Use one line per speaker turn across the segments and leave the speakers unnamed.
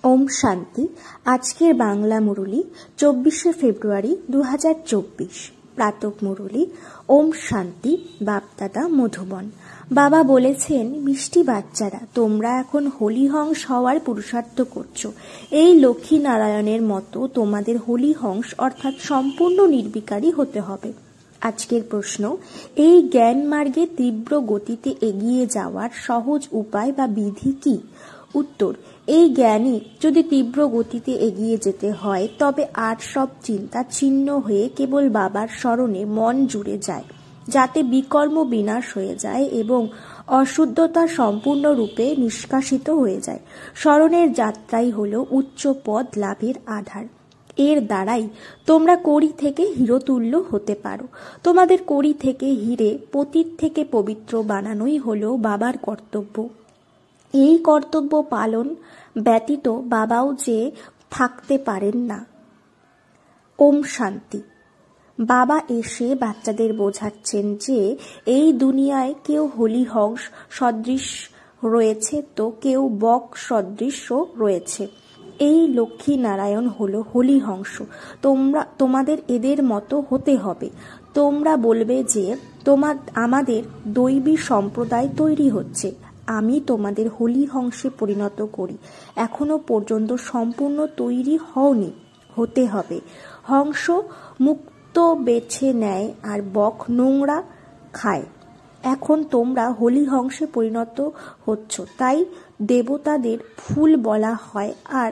ওম শান্তি। আজকের বাংলা মুরলি 24শে ফেব্রুয়ারি 2024। প্রাতক মুরলি। ওম শান্তি। বাপদাদা মধুবন। বাবা বলেছেন, মিষ্টি বাচ্চারা, তোমরা এখন হলিহংস হওয়ার পুরুষার্থ করছো। এই লক্ষ্মী নারায়ণের মতো তোমাদের হলিহংস অর্থাৎ সম্পূর্ণ নির্বিকারী হতে হবে। আজকের প্রশ্ন, এই জ্ঞান মার্গে তীব্র গতিতে এগিয়ে যাওয়ার সহজ উপায় বা বিধি কি? উত্তর, এই জ্ঞানে যদি তীব্র গতিতে এগিয়ে যেতে হয় তবে আর সব চিন্তা ছিন্ন হয়ে কেবল বাবার স্মরণে মন জুড়ে যায়, যাতে বিকর্ম বিনাশ হয়ে যায় এবং অশুদ্ধতা সম্পূর্ণরূপে নিষ্কাশিত হয়ে যায়। স্মরণের যাত্রাই হল উচ্চ পদ লাভের আধার। এর দ্বারাই তোমরা কড়ি থেকে হিরোতুল্য হতে পারো। তোমাদের কড়ি থেকে হিরে, পতিত থেকে পবিত্র বানানোই হল বাবার কর্তব্য। এই কর্তব্য পালন ব্যতীত বাবাও যে থাকতে পারেন না। ওম শান্তি। বাবা এসে বাচ্চাদের বোঝাচ্ছেন যে এই দুনিয়ায় কেউ হলিহংস সদৃশ রয়েছে তো কেউ বক সদৃশ রয়েছে। এই লক্ষ্মী নারায়ণ হলো হলিহংস। তোমাদের এদের মতো হতে হবে। তোমরা বলবে যে আমাদের দৈবী সম্প্রদায় তৈরি হচ্ছে। আমি তোমাদের হলিহংসে পরিণত করি। এখনো পর্যন্ত সম্পূর্ণ তৈরি হওনি, হতে হবে। হংস মুক্ত বেছে নেয় আর বক নোংরা খায়। এখন তোমরা হলিহংসে পরিণত হচ্ছ, তাই দেবতাদের ফুল বলা হয় আর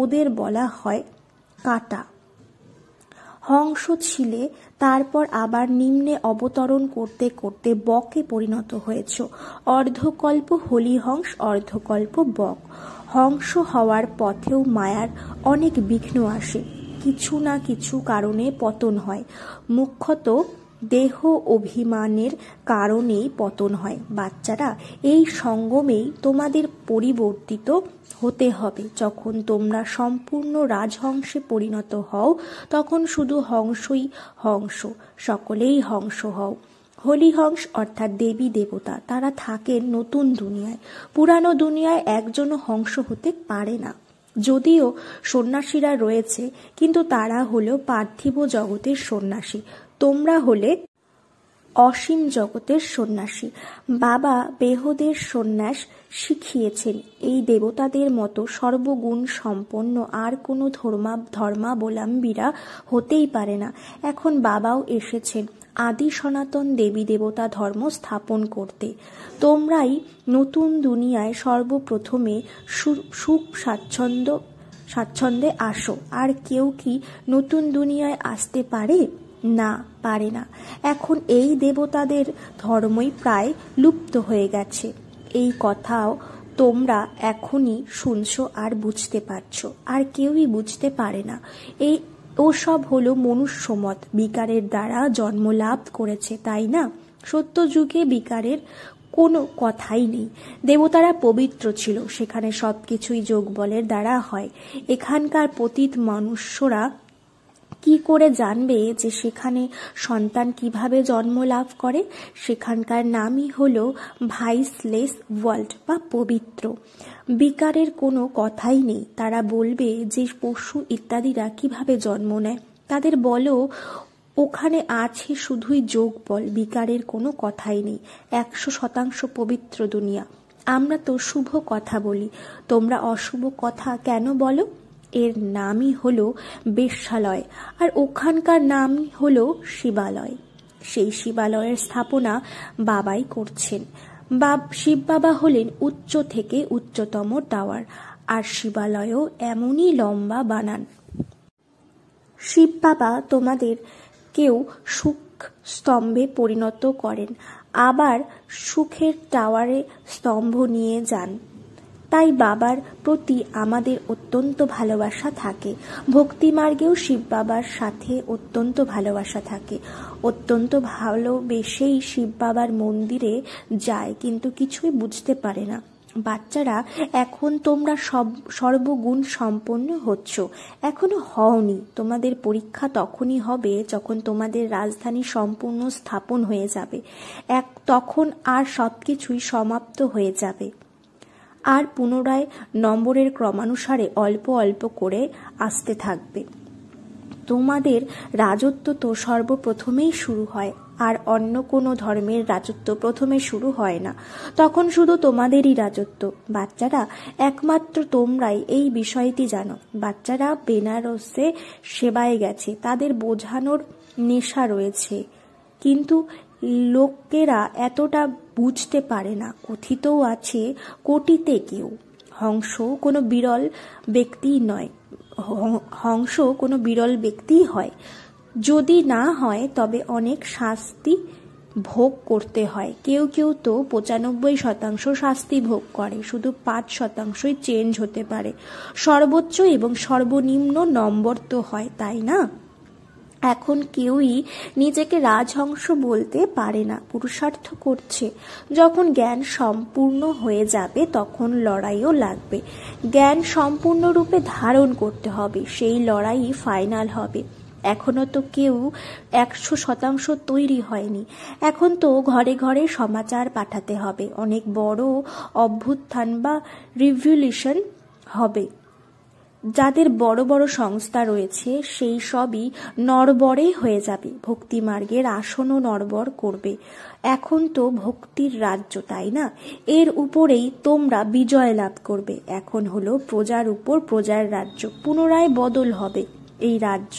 ওদের বলা হয় কাটা। হংস ছিলে, তারপর আবার নিম্নে অবতরণ করতে করতে বকে পরিণত হয়েছ। অর্ধকল্প হলিহংস, অর্ধকল্প বক। হংস হওয়ার পথেও মায়ার অনেক বিঘ্ন আসে। কিছু না কিছু কারণে পতন হয়। মুখ্যত দেহ অভিমানের কারণেই পতন হয়। বাচ্চারা, এই সঙ্গমেই তোমাদের পরিবর্তিত হতে হবে। যখন তোমরা সম্পূর্ণ রাজহংসে পরিণত হও তখন শুধু হংসই হংস, সকলেই হংস হও। হলিহংস অর্থাৎ দেবী দেবতা, তারা থাকেন নতুন দুনিয়ায়। পুরানো দুনিয়ায় একজনও হংস হতে পারে না। যদিও সন্ন্যাসীরা রয়েছে, কিন্তু তারা হলো পার্থিব জগতের সন্ন্যাসী। তোমরা হলে অসীম জগতের সন্ন্যাসী। বাবা বেহদের সন্ন্যাস শিখিয়েছেন। এই দেবতাদের মতো সর্বগুণ সম্পন্ন আর কোনো ধর্মাবলম্বীরা হতেই পারে না। এখন বাবাও এসেছেন আদি সনাতন দেবী দেবতা ধর্ম স্থাপন করতে। তোমরাই নতুন দুনিয়ায় সর্বপ্রথমে সুখ স্বাচ্ছন্দ্যে আসো। আর কেউ কি নতুন দুনিয়ায় আসতে পারে? না, পারে না। এখন এই দেবতাদের ধর্মই প্রায় লুপ্ত হয়ে গেছে। এই কথাও তোমরা এখনই শুনছো আর বুঝতে পারছো। আর কেউই বুঝতে পারে না। ওসব হলো মনুষ্যমত, বিকারের দ্বারা জন্ম লাভ করেছে, তাই না? সত্য যুগে বিকারের কোনো কথাই নেই। দেবতারা পবিত্র ছিল, সেখানে সবকিছুই যোগ বলের দ্বারা হয়। এখানকার পতিত মানুষরা কি করে জানবে যে সেখানে সন্তান কিভাবে জন্ম লাভ করে? সেখানকার নামই হলো ভাইসলেস ওয়ার্ল্ড বা পবিত্র। বিকারের কোনো কথাই নেই। তারা বলবে যে পশু ইত্যাদিরা কিভাবে জন্ম নেয়। তাদের বলো ওখানে আছে শুধুই যোগ বল, বিকারের কোনো কথাই নেই। 100% পবিত্র দুনিয়া। আমরা তো শুভ কথা বলি, তোমরা অশুভ কথা কেন বলো? এর নামই হলো বেশ্যালয়, আর ওখানকার নামই হলো শিবালয়। সেই শিবালয়ের স্থাপনা বাবাই করছেন। শিব বাবা হলেন উচ্চ থেকে উচ্চতম টাওয়ার, আর শিবালয়ও এমনই লম্বা বানান। শিব বাবা তোমাদের কেউ সুখ স্তম্ভে পরিণত করেন, আবার সুখের টাওয়ারে স্তম্ভ নিয়ে যান। তাই বাবার প্রতি আমাদের অত্যন্ত ভালোবাসা থাকে। ভক্তিমার্গেও শিব বাবার সাথে অত্যন্ত ভালোবাসা থাকে। অত্যন্ত ভালোবেসেই শিব বাবার মন্দিরে যায়, কিন্তু কিছুই বুঝতে পারে না। বাচ্চারা, এখন তোমরা সর্বগুণ সম্পন্ন হচ্ছ, এখনো হওনি। তোমাদের পরীক্ষা তখনই হবে যখন তোমাদের রাজধানী সম্পূর্ণ স্থাপন হয়ে যাবে। তখন আর সবকিছুই সমাপ্ত হয়ে যাবে। আর পুনরায় নম্বরের ক্রমানুসারে অল্প অল্প করে আসতে থাকবে। তোমাদের রাজত্ব তো সর্বপ্রথমেই শুরু হয়, আর অন্য কোনো ধর্মের রাজত্ব প্রথমে শুরু হয় না। তখন শুধু তোমাদেরই রাজত্ব। বাচ্চারা, একমাত্র তোমরাই এই বিষয়টি জানো। বাচ্চারা বেনারসে সেবায় গেছে, তাদের বোঝানোর নেশা রয়েছে, কিন্তু লোকেরা এতটা বুঝতে পারে না। কথিতও আছে কোটিতে কেউ। হংস কোনো বিরল ব্যক্তি নয়, হংস কোনো বিরল ব্যক্তিই হয়। যদি না হয় তবে অনেক শাস্তি ভোগ করতে হয়। কেউ কেউ তো 95% শাস্তি ভোগ করে, শুধু 5%ই চেঞ্জ হতে পারে। সর্বোচ্চ এবং সর্বনিম্ন নম্বর তো হয়, তাই না? এখন কেউই নিজেকে রাজহংস বলতে পারে না, পুরুষার্থ করছে। যখন জ্ঞান সম্পূর্ণ হয়ে যাবে তখন লড়াইও লাগবে। জ্ঞান সম্পূর্ণরূপে ধারণ করতে হবে, সেই লড়াই ফাইনাল হবে। এখনো তো কেউ 100% তৈরি হয়নি। এখন তো ঘরে ঘরে সমাচার পাঠাতে হবে। অনেক বড় অভ্যুত্থান বা রিভলিউশন হবে। যাদের বড় বড় সংস্থা রয়েছে সেই সবই নড়বড়ে হয়ে যাবে। ভক্তিমার্গের আসনও নড়বড় করবে। এখন তো ভক্তির রাজ্য, তাই না? এর উপরেই তোমরা বিজয় লাভ করবে। এখন হলো প্রজার উপর প্রজার রাজ্য। পুনরায় বদল হবে। এই রাজ্য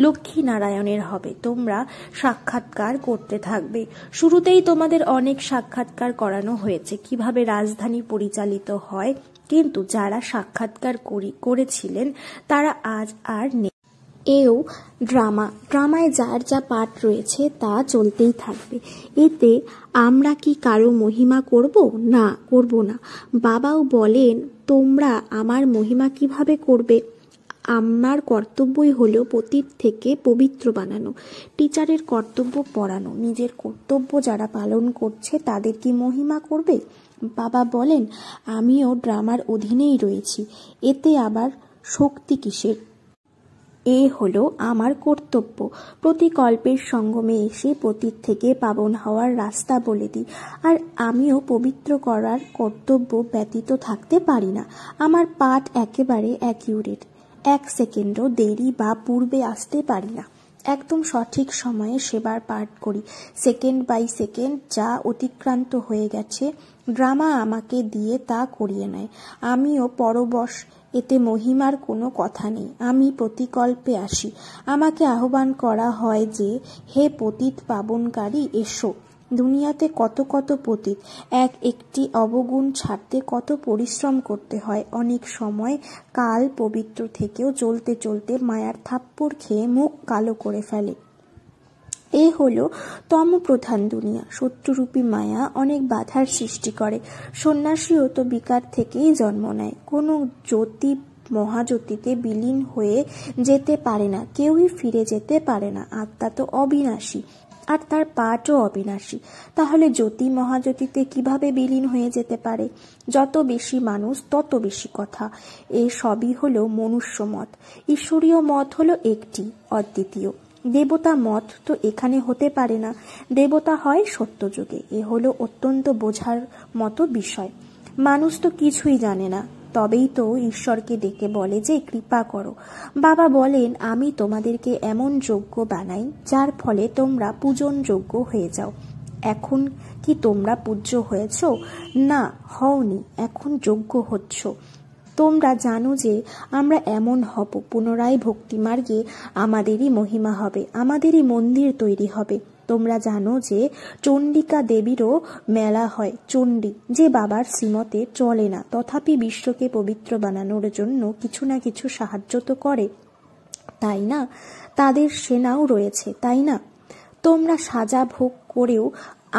লক্ষ্মীনারায়ণের হবে। তোমরা সাক্ষাৎকার করতে থাকবে। শুরুতেই তোমাদের অনেক সাক্ষাৎকার করানো হয়েছে কিভাবে রাজধানী পরিচালিত হয়, কিন্তু যারা সাক্ষাৎকার করেছিলেন তারা আজ আর নেই। এও ড্রামায় যার যা পাঠ রয়েছে তা চলতেই থাকবে। এতে আমরা কি কারো মহিমা করব? না, করব না। বাবাও বলেন, তোমরা আমার মহিমা কিভাবে করবে? আমার কর্তব্যই হলো পতিত থেকে পবিত্র বানানো। টিচারের কর্তব্য পড়ানো। নিজের কর্তব্য যারা পালন করছে তাদের কি মহিমা করবে? বাবা বলেন, আমিও ড্রামার অধীনেই রয়েছি, এতে আবার শক্তি কিসের? এ হলো আমার কর্তব্য। প্রতি কল্পের সঙ্গমে এসে পতিত থেকে পাবন হওয়ার রাস্তা বলে দিই। আর আমিও পবিত্র করার কর্তব্য ব্যতীত থাকতে পারি না। আমার পাঠ একেবারে অ্যাকিউরেট। 1 সেকেন্ডও দেরি বা পূর্বে আসতে পারি না। একদম সঠিক সময়ে সেবার পাঠ করি। সেকেন্ড বাই সেকেন্ড যা অতিক্রান্ত হয়ে গেছে ড্রামা আমাকে দিয়ে তা করিয়ে নেয়। আমিও পরবশ। এতে মহিমার কোনো কথা নেই। আমি প্রতিকল্পে আসি। আমাকে আহ্বান করা হয় যে, হে পতিত পাবনকারী, এসো। দুনিয়াতে কত কত পতিত, একটি অবগুণ ছাড়তে কত পরিশ্রম করতে হয়। অনেক সময় কাল পবিত্র থেকেও চলতে চলতে মায়ার থাপ্পড় খেয়ে মুখ কালো করে ফেলে। এ হলো তমপ্রধান দুনিয়া। শত্রুরূপী মায়া অনেক বাধার সৃষ্টি করে। সন্ন্যাসীও তো বিকার থেকেই জন্ম নেয়। কোনো জ্যোতি মহাজ্যোতিতে বিলীন হয়ে যেতে পারে না, কেউই ফিরে যেতে পারে না। আত্মা তো অবিনাশী, আর তার পাঠও অবিনাশী। তাহলে জ্যোতি মহাজ্যোতিতে কিভাবে বিলীন হয়ে যেতে পারে? যত বেশি মানুষ তত বেশি কথা। এ সবই হলো মনুষ্য মত। ঈশ্বরীয় মত হলো একটি, অদ্বিতীয়। দেবতা মত তো এখানে হতে পারে না। দেবতা হয় সত্যযুগে। এ হলো অত্যন্ত বোঝার মতো বিষয়। মানুষ তো কিছুই জানে না, তবেই তো ঈশ্বরকে ডেকে বলে যে কৃপা করো। বাবা বলেন, আমি তোমাদেরকে এমন যোগ্য বানাই যার ফলে তোমরা পূজনযোগ্য হয়ে যাও। এখন কি তোমরা পূজ্য হয়েছ? না, হওনি, এখন যোগ্য হচ্ছ। তোমরা জানো যে আমরা এমন হব, পুনরায় ভক্তিমার্গে আমাদেরই মহিমা হবে, আমাদেরই মন্দির তৈরি হবে। তোমরা জানো যে চণ্ডিকা দেবীরও মেলা হয়। চণ্ডী যে বাবার শ্রীমতে চলে না, তথাপি বিশ্বকে পবিত্র বানানোর জন্য কিছু না কিছু সাহায্য তো করে, তাই না? তাদের সেনাও রয়েছে, তাই না? তোমরা সাজা ভোগ করেও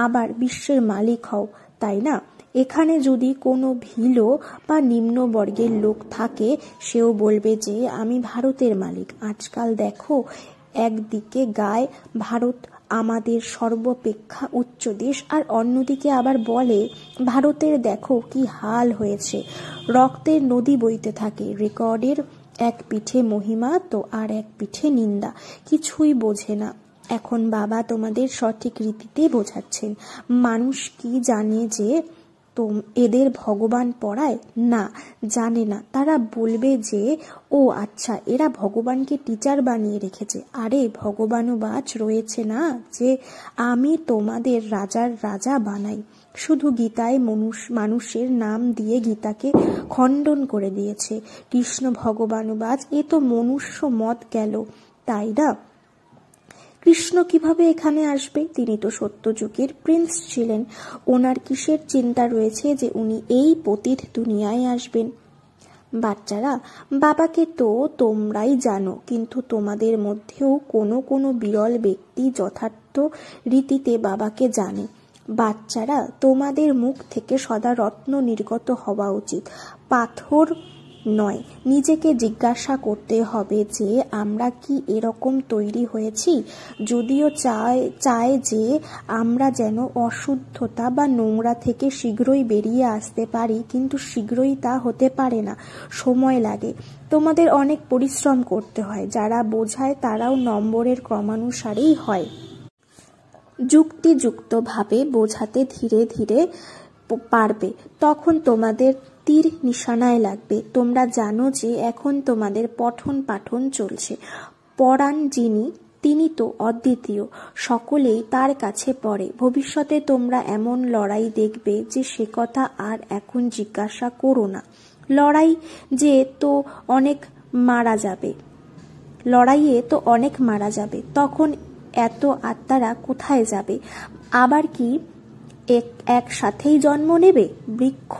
আবার বিশ্বের মালিক হও, তাই না? এখানে যদি কোনো ভিলো বা নিম্নবর্গের লোক থাকে, সেও বলবে যে আমি ভারতের মালিক। আজকাল দেখো, একদিকে গায় ভারত আমাদের সর্বাপেক্ষা উচ্চ দেশ, আর অন্যদিকে আবার বলে ভারতের দেখো কি হাল হয়েছে, রক্তের নদী বইতে থাকে। রেকর্ডের এক পিঠে মহিমা তো আর এক পিঠে নিন্দা। কিছুই বোঝে না। এখন বাবা তোমাদের সঠিক রীতিতে বোঝাচ্ছেন। মানুষ কি জানে যে এদের ভগবান পড়ায়? না, জানে না। তারা বলবে যে ও আচ্ছা, এরা ভগবানকে টিচার বানিয়ে রেখেছে। আরে ভগবানও বাজ রয়েছে না, যে আমি তোমাদের রাজার রাজা বানাই। শুধু গীতায় মানুষের নাম দিয়ে গীতাকে খণ্ডন করে দিয়েছে। কৃষ্ণ ভগবানুবাজ, এ তো মনুষ্য মত গেল, তাই না? কৃষ্ণ কিভাবে এখানে আসবে? তিনি তো সত্যযুগের প্রিন্স ছিলেন। ওনার কিসের চিন্তা রয়েছে যে উনি এই পতিত দুনিয়ায় আসবেন? বাচ্চারা, বাবাকে তো তোমরাই জানো, কিন্তু তোমাদের মধ্যেও কোনো কোনো বিরল ব্যক্তি যথার্থ রীতিতে বাবাকে জানে। বাচ্চারা, তোমাদের মুখ থেকে সদা রত্ন নির্গত হওয়া উচিত, পাথর নয়। নিজেকে জিজ্ঞাসা করতে হবে যে আমরা কি এরকম তৈরি হয়েছি? যদিও চায় যে আমরা যেন অশুদ্ধতা বা নোংরা থেকে শীঘ্রই বেরিয়ে আসতে পারি, কিন্তু শীঘ্রই তা হতে পারে না, সময় লাগে। তোমাদের অনেক পরিশ্রম করতে হয়। যারা বোঝায় তারাও নম্বরের ক্রমানুসারেই হয়। যুক্তিযুক্তভাবে বোঝাতে ধীরে ধীরে পারবে, তখন তোমাদের তীর নিশানায় লাগবে। তোমরা জানো যে এখন তোমাদের পঠন পাঠন চলছে। পড়ান যিনি, তিনি তো অদ্বিতীয়, সকলেই তার কাছে পড়ে। ভবিষ্যতে তোমরা এমন লড়াই দেখবে যে সে কথা আর এখন জিজ্ঞাসা করো না। লড়াইয়ে তো অনেক মারা যাবে, তখন এত আত্মারা কোথায় যাবে? আবার কি একসাথেই জন্ম নেবে? বৃক্ষ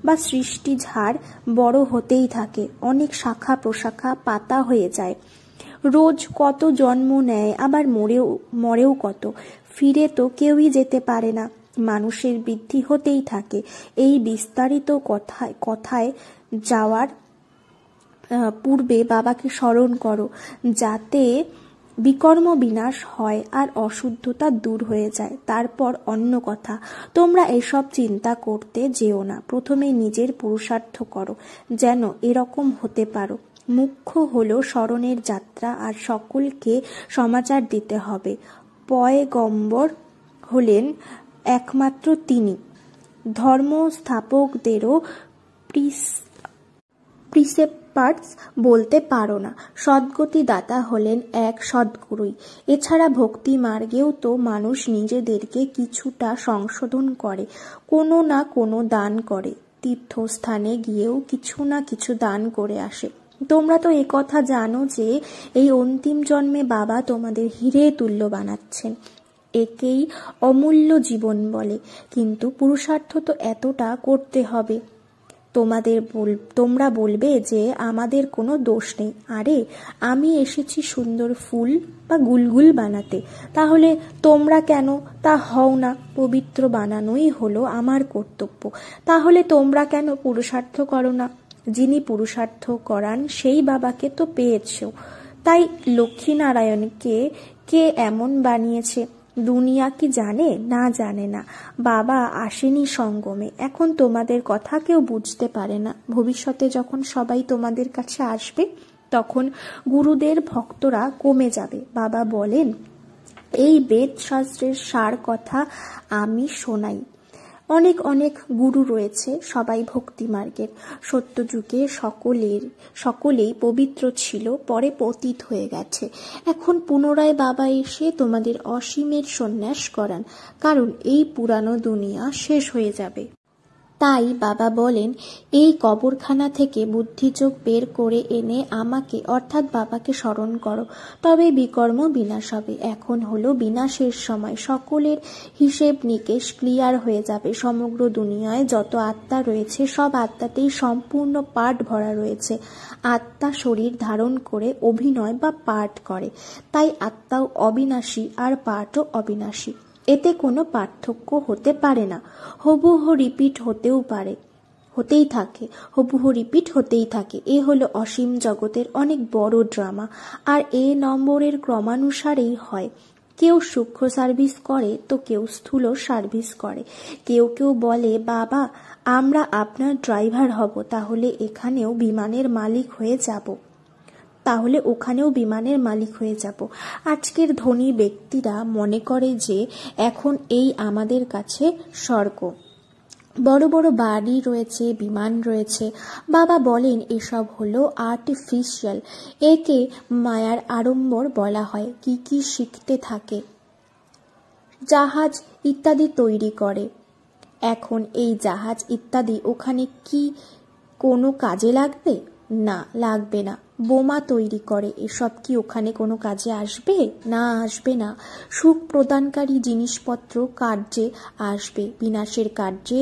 বা সৃষ্টি ঝাড় বড় হতেই থাকে, অনেক শাখা প্রশাখা পাতা হয়ে যায়। রোজ কত জন্ম নেয়, আবার মরেও কত। ফিরে তো কেউই যেতে পারে না। মানুষের বৃদ্ধি হতেই থাকে। এই বিস্তারিত কথায় যাওয়ার পূর্বে বাবাকে স্মরণ করো, যাতে বিকর্ম বিনাশ হয় আর অশুদ্ধতা দূর হয়ে যায়। তারপর অন্য কথা। তোমরা এসব চিন্তা করতে যেও না। প্রথমে নিজের পুরুষার্থ করো, যেন এরকম হতে পারো। মুখ্য হলো স্মরণের যাত্রা, আর সকলকে সমাচার দিতে হবে। পয়গম্বর হলেন একমাত্র তিনি। ধর্ম স্থাপকদেরও প্রিসেপ্টার্স বলতে পারো না। সদ্গতি দাতা হলেন এক সদ্গুরুই। এছাড়া ভক্তি মার্গেও তো মানুষ নিজেদেরকে কিছুটা সংশোধন করে, কোনো না কোনো দান করে। তীর্থস্থানে গিয়েও কিছু না কিছু দান করে আসে। তোমরা তো একথা জানো যে এই অন্তিম জন্মে বাবা তোমাদের হিরে তুল্য বানাচ্ছেন। একেই অমূল্য জীবন বলে। কিন্তু পুরুষার্থ তো এতটা করতে হবে। তোমরা বলবে যে আমাদের কোনো দোষ নেই। আরে, আমি এসেছি সুন্দর ফুল বা গুলগুল বানাতে, তাহলে তোমরা কেন তা হও না? পবিত্র বানানোই হলো আমার কর্তব্য। তাহলে তোমরা কেন পুরুষার্থ করো না? যিনি পুরুষার্থ করান সেই বাবাকে তো পেয়েছ। তাই লক্ষ্মীনারায়ণকে কে এমন বানিয়েছে? দুনিয়া কি জানে? না, জানে না। বাবা আসেনি সঙ্গমে। এখন তোমাদের কথা কেউ বুঝতে পারে না। ভবিষ্যতে যখন সবাই তোমাদের কাছে আসবে, তখন গুরুদের ভক্তরা কমে যাবে। বাবা বলেন, এই বেদ শাস্ত্রের সার কথা আমি শোনাই। অনেক অনেক গুরু রয়েছে, সবাই ভক্তি মার্গের। সত্যযুগে সকলেই পবিত্র ছিল, পরে পতিত হয়ে গেছে। এখন পুনরায় বাবা এসে তোমাদের অসীমের সন্ন্যাস করান, কারণ এই পুরানো দুনিয়া শেষ হয়ে যাবে। তাই বাবা বলেন, এই কবরখানা থেকে বুদ্ধিযোগ বের করে এনে আমাকে অর্থাৎ বাবাকে স্মরণ করো, তবে বিকর্ম বিনাশ হবে। এখন হলো বিনাশের সময়। সকলের হিসেব নিকেশ ক্লিয়ার হয়ে যাবে। সমগ্র দুনিয়ায় যত আত্মা রয়েছে, সব আত্মাতেই সম্পূর্ণ পাঠ ভরা রয়েছে। আত্মা শরীর ধারণ করে অভিনয় বা পাঠ করে, তাই আত্মাও অবিনাশী আর পাঠও অবিনাশী। এতে কোনো পার্থক্য হতে পারে না। হুবহু রিপিট হতেই থাকে। এ হলো অসীম জগতের অনেক বড় ড্রামা, আর এ নম্বরের ক্রমানুসারেই হয়। কেউ সূক্ষ্ম সার্ভিস করে তো কেউ স্থূল সার্ভিস করে। কেউ কেউ বলে, বাবা আমরা আপনার ড্রাইভার হব, তাহলে ওখানেও বিমানের মালিক হয়ে যাব। আজকের ধনী ব্যক্তিরা মনে করে যে এখন এই আমাদের কাছে স্বর্গ। বড় বড় বাড়ি রয়েছে, বিমান রয়েছে। বাবা বলেন এসব হলো আর্টিফিশিয়াল, একে মায়ার আড়ম্বর বলা হয়। কি কি শিখতে থাকে, জাহাজ ইত্যাদি তৈরি করে। এখন এই জাহাজ ইত্যাদি ওখানে কি কোনো কাজে লাগবে? না, লাগবে না। বোমা তৈরি করে, এসব কি ওখানে কোনো কাজে আসবে? না, আসবে না। সুখ প্রদানকারী জিনিসপত্র কার্যে আসবে, বিনাশের কার্যে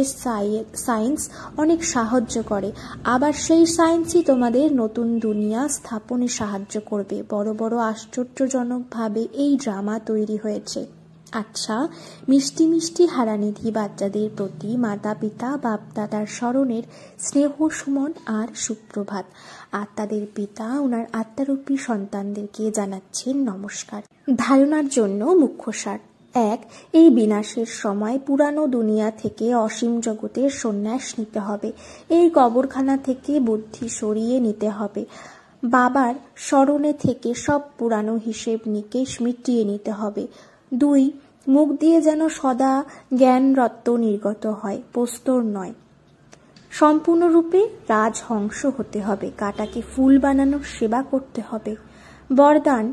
সায়েন্স অনেক সাহায্য করে। আবার সেই সায়েন্সই তোমাদের নতুন দুনিয়া স্থাপনে সাহায্য করবে। বড় বড় আশ্চর্যজনকভাবে এই ড্রামা তৈরি হয়েছে। আচ্ছা, মিষ্টি মিষ্টি হারানিধি বাচ্চাদের প্রতি মাতা পিতা বাপ দাদার স্মরণের স্নেহ সুমন আর সুপ্রভাত। আত্মাদের পিতা ওনার আত্মারূপী সন্তানদেরকে জানাচ্ছেন নমস্কার। ধারণার জন্য মুখ্য সার। 1. এই বিনাশের সময় পুরানো দুনিয়া থেকে অসীম জগতের সন্ন্যাস নিতে হবে। এই কবরখানা থেকে বুদ্ধি সরিয়ে নিতে হবে। বাবার স্মরণে থেকে সব পুরানো হিসেব নিকেশ মিটিয়ে নিতে হবে। 2. মুখ দিয়ে যেন সদা জ্ঞান রত্ন নির্গত হয়, প্রস্তর নয়। সম্পূর্ণরূপে রাজহংস হতে হবে। কাটাকে ফুল বানানোর সেবা করতে হবে। বরদান,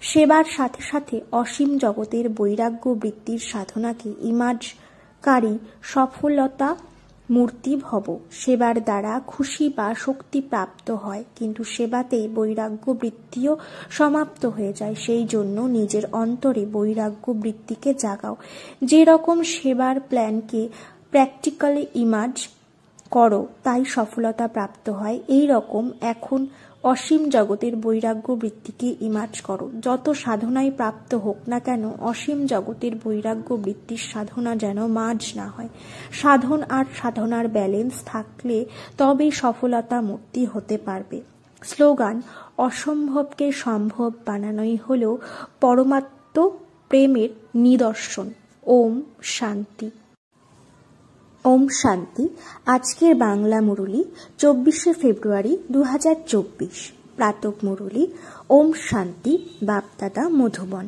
সেবার সাথে সাথে অসীম জগতের বৈরাগ্য বৃত্তির সাধনাকে ইমাজকারী সফলতা মূর্তি ভব। সেবার দ্বারা খুশি বা শক্তি প্রাপ্ত হয়, কিন্তু সেবাতে বৈরাগ্য বৃত্তিও সমাপ্ত হয়ে যায়। সেই জন্য নিজের অন্তরে বৈরাগ্য বৃত্তিকে জাগাও। যে রকম সেবার প্ল্যানকে প্র্যাকটিক্যালি ইমাজ করো তাই সফলতা প্রাপ্ত হয়, এই রকম এখন অসীম জগতের বৈরাগ্য বৃত্তিকে ইমাজ করো। যত সাধনাই প্রাপ্ত হোক না কেন, অসীম জগতের বৈরাগ্য বৃত্তির সাধনা যেন মাজ না হয়। সাধন আর সাধনার ব্যালেন্স থাকলে তবেই সফলতা মূর্তি হতে পারবে। স্লোগান, অসম্ভবকে সম্ভব বানানোই হল পরমাত্ম প্রেমের নিদর্শন। ওম শান্তি। ওম শান্তি। আজকের বাংলা মুরলী 24শে ফেব্রুয়ারি 2024। প্রাতক মুরলী। ওম শান্তি। বাপদাদা মধুবন।